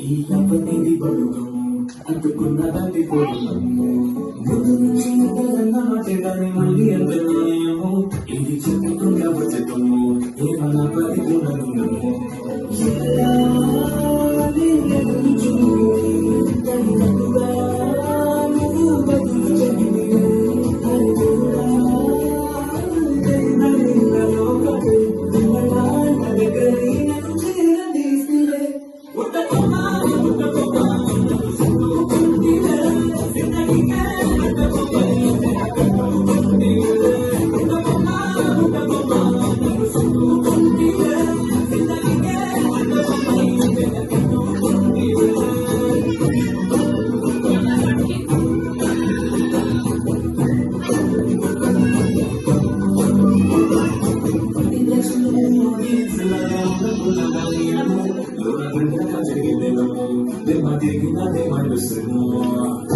ఈ లవ్వనేది బలుగము అంటుకున్నదంటే కోరులము ముందు నుంచి ఎంతదన్న మాటే కానీ మళ్ళీ ఎంత న్యాయము ఇది చెప్పకుండా వచ్చేతము ఏమన్నా ప్రతిగుణము de